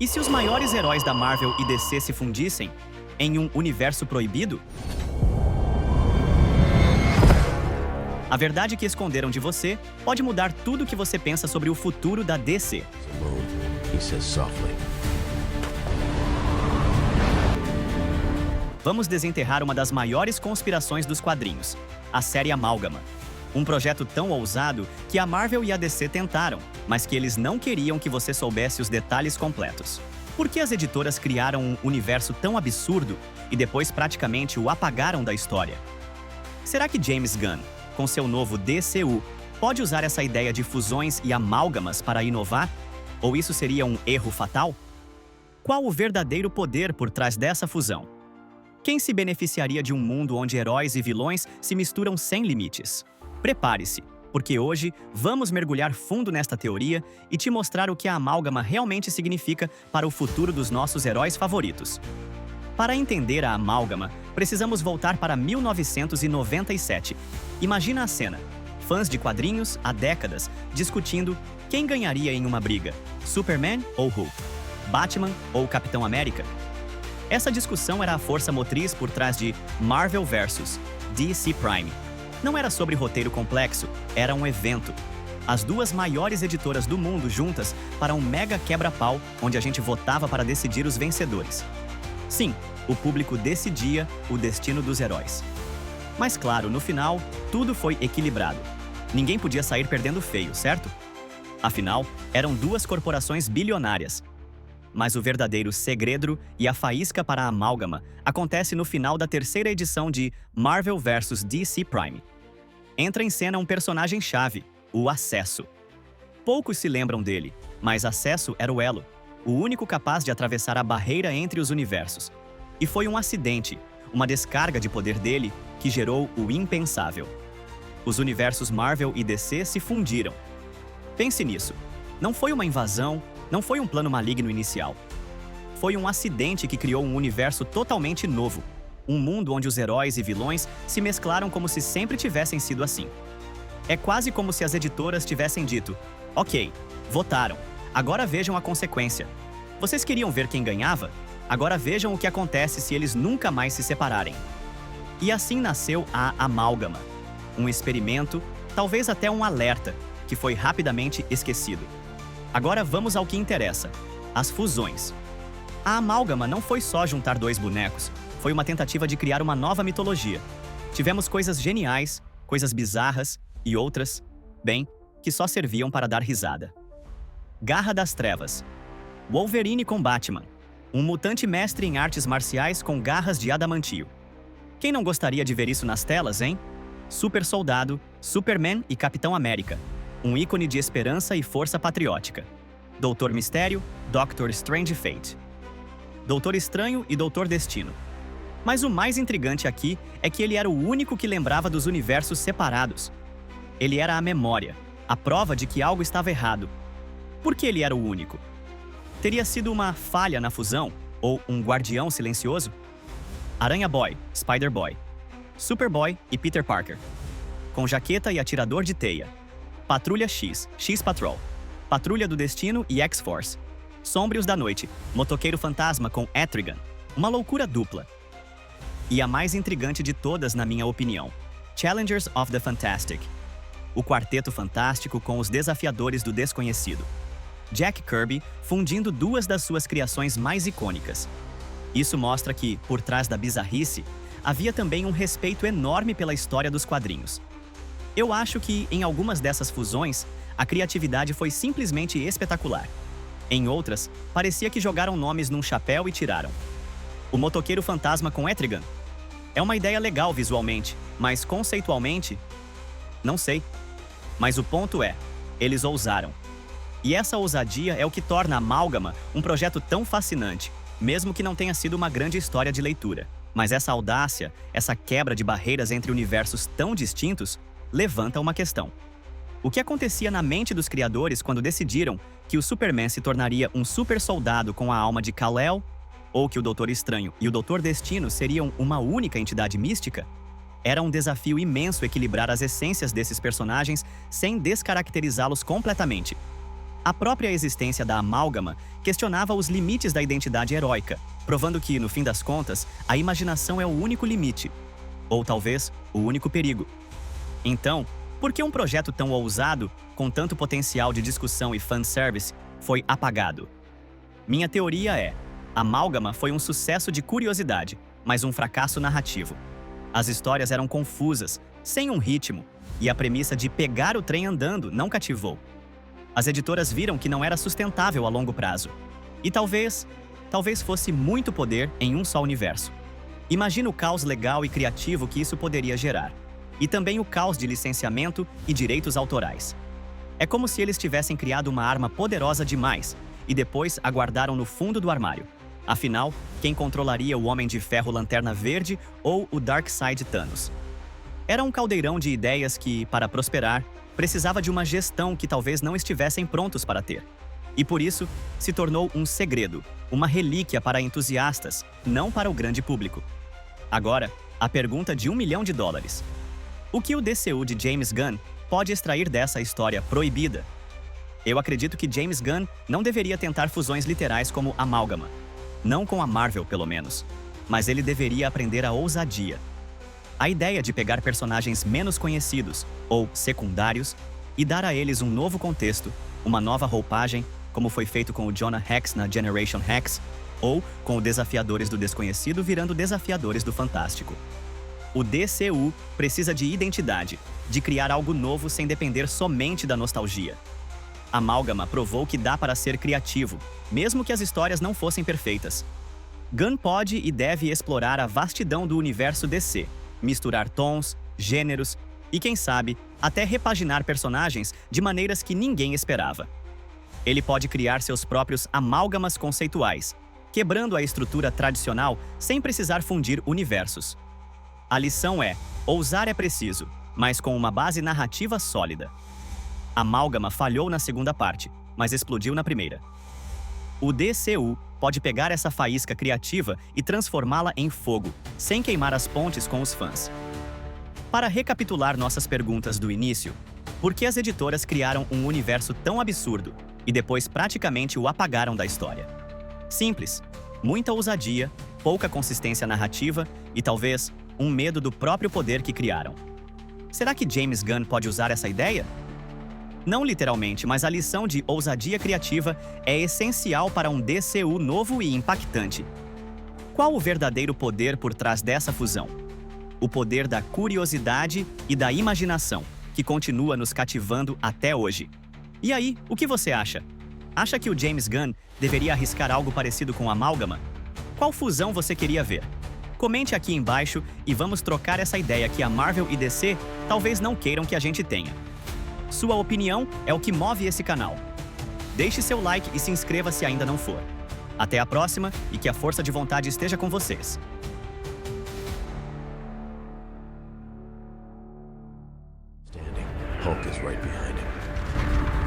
E se os maiores heróis da Marvel e DC se fundissem em um universo proibido? A verdade que esconderam de você pode mudar tudo o que você pensa sobre o futuro da DC. Alone, he says softly. Vamos desenterrar uma das maiores conspirações dos quadrinhos, a série Amálgama. Um projeto tão ousado que a Marvel e a DC tentaram, mas que eles não queriam que você soubesse os detalhes completos. Por que as editoras criaram um universo tão absurdo e depois praticamente o apagaram da história? Será que James Gunn, com seu novo DCU, pode usar essa ideia de fusões e amálgamas para inovar? Ou isso seria um erro fatal? Qual o verdadeiro poder por trás dessa fusão? Quem se beneficiaria de um mundo onde heróis e vilões se misturam sem limites? Prepare-se, porque hoje vamos mergulhar fundo nesta teoria e te mostrar o que a amálgama realmente significa para o futuro dos nossos heróis favoritos. Para entender a amálgama, precisamos voltar para 1997. Imagina a cena. Fãs de quadrinhos há décadas discutindo quem ganharia em uma briga, Superman ou Hulk, Batman ou Capitão América. Essa discussão era a força motriz por trás de Marvel vs. DC Prime. Não era sobre roteiro complexo, era um evento. As duas maiores editoras do mundo juntas para um mega quebra-pau onde a gente votava para decidir os vencedores. Sim, o público decidia o destino dos heróis. Mas claro, no final, tudo foi equilibrado. Ninguém podia sair perdendo feio, certo? Afinal, eram duas corporações bilionárias. Mas o verdadeiro segredo e a faísca para a amálgama acontece no final da terceira edição de Marvel vs. DC Prime. Entra em cena um personagem-chave, o Acesso. Poucos se lembram dele, mas Acesso era o elo, o único capaz de atravessar a barreira entre os universos. E foi um acidente, uma descarga de poder dele, que gerou o impensável. Os universos Marvel e DC se fundiram. Pense nisso. Não foi uma invasão, não foi um plano maligno inicial. Foi um acidente que criou um universo totalmente novo. Um mundo onde os heróis e vilões se mesclaram como se sempre tivessem sido assim. É quase como se as editoras tivessem dito: ok, votaram, agora vejam a consequência. Vocês queriam ver quem ganhava? Agora vejam o que acontece se eles nunca mais se separarem. E assim nasceu a amálgama. Um experimento, talvez até um alerta, que foi rapidamente esquecido. Agora vamos ao que interessa: as fusões. A amálgama não foi só juntar dois bonecos, foi uma tentativa de criar uma nova mitologia. Tivemos coisas geniais, coisas bizarras e outras, bem, que só serviam para dar risada. Garra das Trevas. Wolverine com Batman. Um mutante mestre em artes marciais com garras de adamantio. Quem não gostaria de ver isso nas telas, hein? Super Soldado, Superman e Capitão América. Um ícone de esperança e força patriótica. Doutor Mistério, Doctor Strange Fate. Doutor Estranho e Doutor Destino. Mas o mais intrigante aqui é que ele era o único que lembrava dos universos separados. Ele era a memória, a prova de que algo estava errado. Por que ele era o único? Teria sido uma falha na fusão? Ou um guardião silencioso? Aranha-Boy, Spider-Boy. Superboy e Peter Parker. Com jaqueta e atirador de teia. Patrulha X, X-Patrol. Patrulha do Destino e X-Force. Sômbrios da Noite, Motoqueiro Fantasma com Etrigan. Uma loucura dupla. E a mais intrigante de todas, na minha opinião, Challengers of the Fantastic. O quarteto fantástico com os desafiadores do desconhecido. Jack Kirby fundindo duas das suas criações mais icônicas. Isso mostra que, por trás da bizarrice, havia também um respeito enorme pela história dos quadrinhos. Eu acho que, em algumas dessas fusões, a criatividade foi simplesmente espetacular. Em outras, parecia que jogaram nomes num chapéu e tiraram. O Motoqueiro Fantasma com Etrigan. É uma ideia legal visualmente, mas conceitualmente, não sei. Mas o ponto é, eles ousaram. E essa ousadia é o que torna a Amálgama um projeto tão fascinante, mesmo que não tenha sido uma grande história de leitura. Mas essa audácia, essa quebra de barreiras entre universos tão distintos, levanta uma questão. O que acontecia na mente dos criadores quando decidiram que o Superman se tornaria um super soldado com a alma de Kal-El? Ou que o Doutor Estranho e o Doutor Destino seriam uma única entidade mística? Era um desafio imenso equilibrar as essências desses personagens sem descaracterizá-los completamente. A própria existência da amálgama questionava os limites da identidade heróica, provando que, no fim das contas, a imaginação é o único limite, ou talvez o único perigo. Então, por que um projeto tão ousado, com tanto potencial de discussão e fanservice, foi apagado? Minha teoria é: Amálgama foi um sucesso de curiosidade, mas um fracasso narrativo. As histórias eram confusas, sem um ritmo, e a premissa de pegar o trem andando não cativou. As editoras viram que não era sustentável a longo prazo. E talvez fosse muito poder em um só universo. Imagina o caos legal e criativo que isso poderia gerar. E também o caos de licenciamento e direitos autorais. É como se eles tivessem criado uma arma poderosa demais e depois a guardaram no fundo do armário. Afinal, quem controlaria o Homem de Ferro Lanterna Verde ou o Darkseid Thanos? Era um caldeirão de ideias que, para prosperar, precisava de uma gestão que talvez não estivessem prontos para ter. E por isso, se tornou um segredo, uma relíquia para entusiastas, não para o grande público. Agora, a pergunta de $1 milhão. O que o DCU de James Gunn pode extrair dessa história proibida? Eu acredito que James Gunn não deveria tentar fusões literais como Amálgama. Não com a Marvel, pelo menos. Mas ele deveria aprender a ousadia. A ideia de pegar personagens menos conhecidos, ou secundários, e dar a eles um novo contexto, uma nova roupagem, como foi feito com o Jonah Hex na Generation Hex, ou com o Desafiadores do Desconhecido virando Desafiadores do Fantástico. O DCU precisa de identidade, de criar algo novo sem depender somente da nostalgia. Amálgama provou que dá para ser criativo, mesmo que as histórias não fossem perfeitas. Gunn pode e deve explorar a vastidão do universo DC, misturar tons, gêneros e, quem sabe, até repaginar personagens de maneiras que ninguém esperava. Ele pode criar seus próprios amálgamas conceituais, quebrando a estrutura tradicional sem precisar fundir universos. A lição é: ousar é preciso, mas com uma base narrativa sólida. Amálgama falhou na segunda parte, mas explodiu na primeira. O DCU pode pegar essa faísca criativa e transformá-la em fogo, sem queimar as pontes com os fãs. Para recapitular nossas perguntas do início, por que as editoras criaram um universo tão absurdo e depois praticamente o apagaram da história? Simples: muita ousadia, pouca consistência narrativa e talvez um medo do próprio poder que criaram. Será que James Gunn pode usar essa ideia? Não literalmente, mas a lição de ousadia criativa é essencial para um DCU novo e impactante. Qual o verdadeiro poder por trás dessa fusão? O poder da curiosidade e da imaginação, que continua nos cativando até hoje. E aí, o que você acha? Acha que o James Gunn deveria arriscar algo parecido com Amálgama? Qual fusão você queria ver? Comente aqui embaixo e vamos trocar essa ideia que a Marvel e DC talvez não queiram que a gente tenha. Sua opinião é o que move esse canal. Deixe seu like e se inscreva se ainda não for. Até a próxima e que a força de vontade esteja com vocês. Standing. Hulk is right behind him.